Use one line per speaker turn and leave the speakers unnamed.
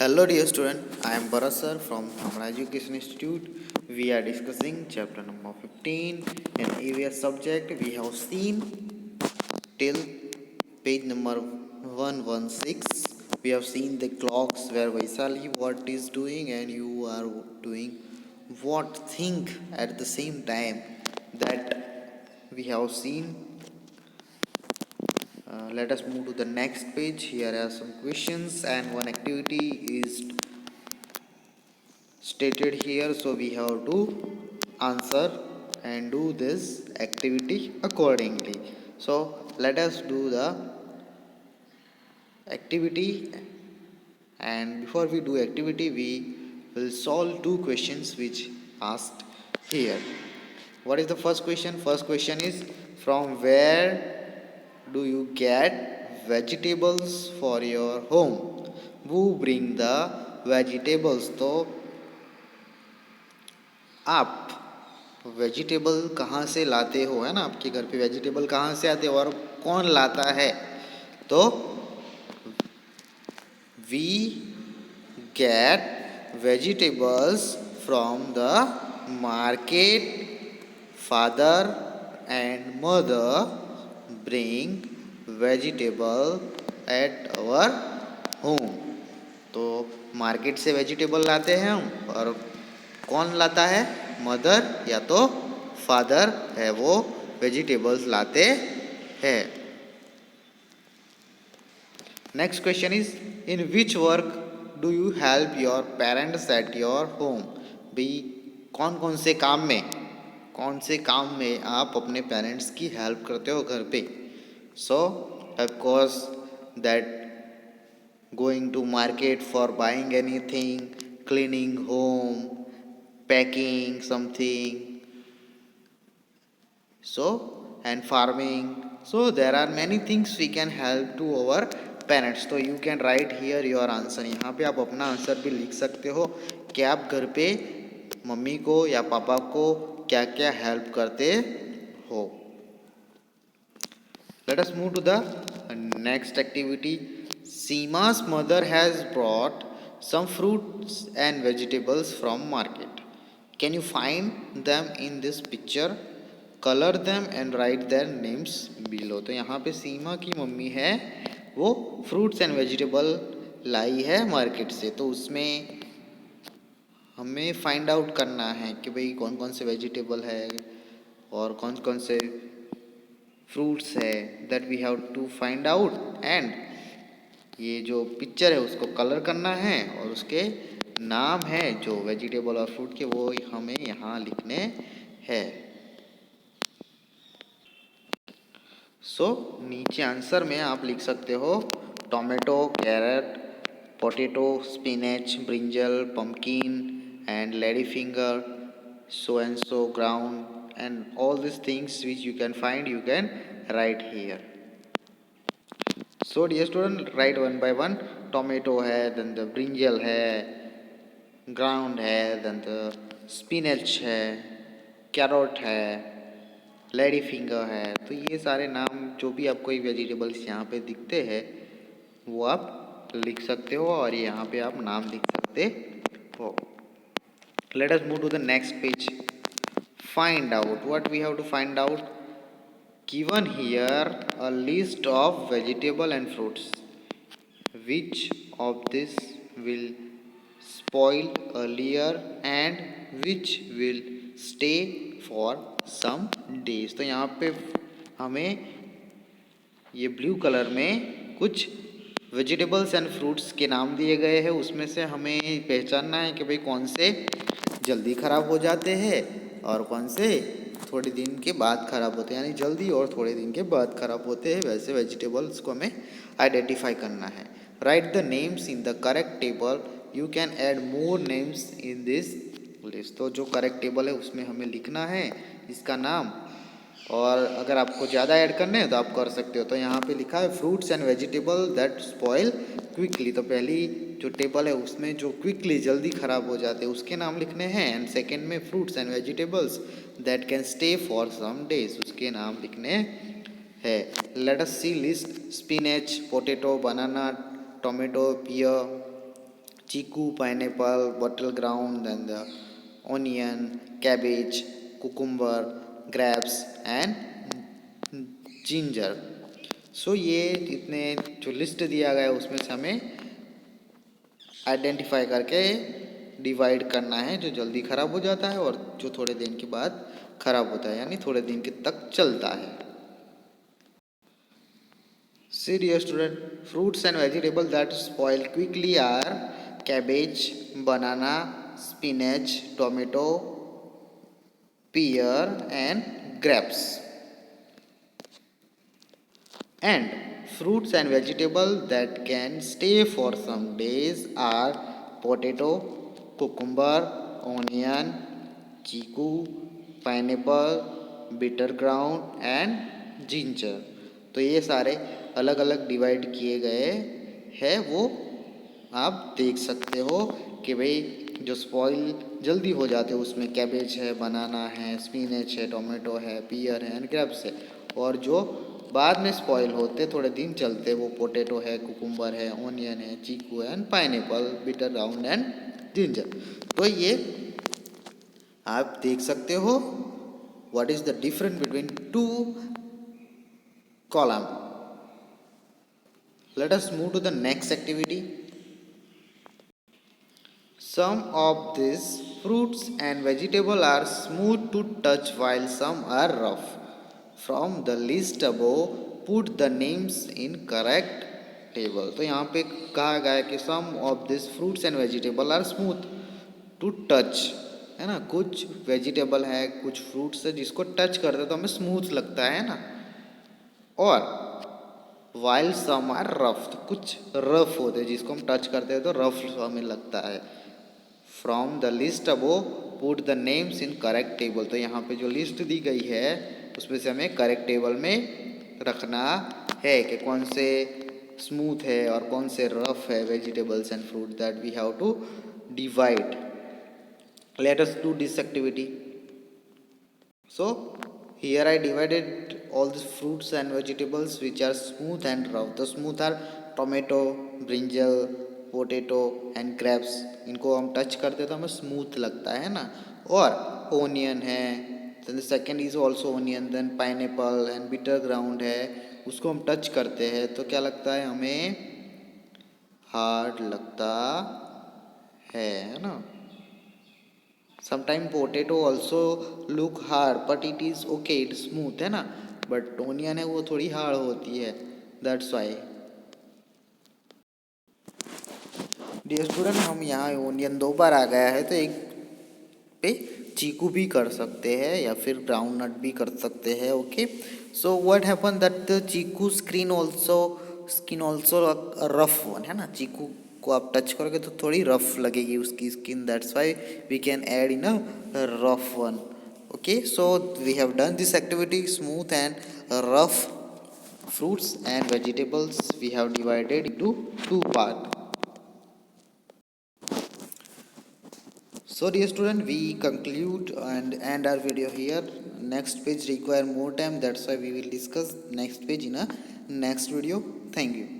Hello dear student, I am Bharat sir from Hamra Education Institute. We are discussing chapter number 15 in EVS subject. We have seen till page number 116. We have seen the clocks where Vaisali what is doing and you are doing what think at the same time that we have seen. Let us move to the next page. Here are some questions and one activity is stated here, so we have to answer and do this activity accordingly. So let us do the activity, and before we do activity we will solve two questions which asked here. What is the first question? First question is, from where do you get vegetables for your home? Who bring the vegetables? तो आप vegetable कहाँ से लाते हो, है ना, आपके घर पे वेजिटेबल कहाँ से आते हो और कौन लाता है? तो we get vegetables from the market. Father and mother bring vegetable at our home. तो मार्केट से वेजिटेबल लाते हैं हम, और कौन लाता है? मदर या तो फादर है, वो वेजिटेबल्स लाते हैं. Next question is, in which work do you help your parents at your home? भाई कौन कौन से काम में आप अपने पेरेंट्स की हेल्प करते हो घर पे? सो of course that going to market for buying anything, cleaning home, packing something, so and farming. So there are many things we can help to our parents. So you can write here your answer. यहाँ पे आप अपना answer भी लिख सकते हो कि आप घर पे मम्मी को या पापा को क्या क्या हेल्प करते हो. Let us move to the next activity. Seema's mother has brought some fruits and vegetables from market. Can you find them in this picture? Color them and write their names below. तो यहाँ पे सीमा की mummy है, वो fruits and vegetable लाई है market से. तो उसमें हमें फाइंड आउट करना है कि भाई कौन कौन से वेजिटेबल है और कौन कौन से फ्रूट्स है, that we have to find out. And ये जो पिक्चर है उसको कलर करना है और उसके नाम है जो वेजिटेबल और फ्रूट के, वो हमें यहाँ लिखने हैं. सो नीचे आंसर में आप लिख सकते हो tomato, carrot, potato, spinach, brinjal, pumpkin and lady finger, so and so ground, and all these things which you can find, you can write here. So dear student, write one by one. Tomato है, then the brinjal है, ground है, then the spinach है, carrot है, lady finger है. तो ये सारे नाम जो भी आपको वेजिटेबल्स यहाँ पे दिखते हैं वो आप लिख सकते हो, और यहाँ पे आप नाम लिख सकते हो. Let us move to the next page. Find out. What we have to find out? Given here a list of vegetable and fruits. Which of this will spoil earlier and which will stay for some days? तो यहाँ पे हमें ये blue colour में कुछ vegetables and fruits के नाम दिए गए हैं. उसमें से हमें पहचानना है कि भाई कौन से जल्दी ख़राब हो जाते हैं और कौन से थोड़े दिन के बाद ख़राब होते हैं, यानी जल्दी और थोड़े दिन के बाद ख़राब होते हैं. वैसे वेजिटेबल्स को हमें आइडेंटिफाई करना है. Right the names in the correct table. You can add more names in this list. तो जो करेक्ट टेबल है उसमें हमें लिखना है इसका नाम, और अगर आपको ज़्यादा ऐड करने हैं तो आप कर सकते हो. तो यहाँ पे लिखा है fruits and vegetable that spoil quickly. तो पहली जो टेबल है उसमें जो क्विकली जल्दी ख़राब हो जाते हैं उसके नाम लिखने हैं. एंड सेकंड में fruits and vegetables that can stay for some days, उसके नाम लिखने हैं. Let us see list. Spinach, potato, banana, tomato, pear, chiku, pineapple, bottle ground, then the onion, cabbage, cucumber, grapes and ginger. सो ये इतने जो list दिया गया है उसमें से हमें आइडेंटिफाई करके डिवाइड करना है, जो जल्दी ख़राब हो जाता है और जो थोड़े दिन के बाद ख़राब होता है, यानी थोड़े दिन के तक चलता है. See dear student, fruits and vegetables that spoil quickly are cabbage, banana, spinach, tomato, pear and grapes. And fruits and vegetables that can stay for some days are potato, cucumber, onion, chiku, pineapple, bitter ground and ginger. तो ये सारे अलग अलग divide किए गए हैं, वो आप देख सकते हो कि भाई जो स्पॉइल जल्दी हो जाते हैं उसमें कैबेज है, बनाना है, स्पिनच है, टोमेटो है, पियर है एंड ग्रेप्स है. और जो बाद में स्पॉइल होते थोड़े दिन चलते वो पोटैटो है, कुकुम्बर है, ऑनियन है, चीकू है and pineapple, bitter round and ginger. तो ये आप देख सकते हो what is the difference between two column. Let us move to the next activity. Some of these fruits and vegetables are smooth to touch while some are rough. From the list above, put the names in correct table. तो यहाँ पे कहा गया है कि some of these fruits and vegetables are smooth to touch, है ना. कुछ वेजिटेबल है, कुछ फ्रूट्स है जिसको टच करते तो हमें स्मूथ लगता है ना. और while some are rough, तो कुछ रफ होते हैं जिसको हम टच करते हैं तो रफ हमें लगता है. From the list above put the names in correct table. तो यहाँ पे जो लिस्ट दी गई है उसमें से हमें करेक्ट टेबल में रखना है कि कौन से स्मूथ है और कौन से रफ है vegetables and fruit that we have to divide. Let us do this activity. So here I divided all the fruits and vegetables which are smooth and rough. तो smooth are tomato, brinjal, potato and grapes. इनको हम touch करते तो हमें smooth लगता है ना. और ओनियन है, then second is also onion, then pineapple and bitter ground है, उसको हम टच करते हैं तो क्या लगता है हमें, हार्ड लगता है ना. Sometime potato also look hard but it is okay, it smooth है ना. बट ओनियन है वो थोड़ी हार्ड होती है, दैट्स वाई. डियर स्टूडेंट, हम यहाँ ओनियन दो बार आ गया है तो एक पे चीकू भी कर सकते हैं या फिर ग्राउंड नट भी कर सकते हैं. Okay, so what happen that the chikoo skin also rough one है ना. चीकू को आप टच करोगे तो थोड़ी रफ लगेगी उसकी skin, that's why we can add in a rough one. Okay, so we have done this activity smooth and rough fruits and vegetables we have divided into two parts. So dear student, we conclude and end our video here. Next page require more time, that's why we will discuss next page in a next video. Thank you.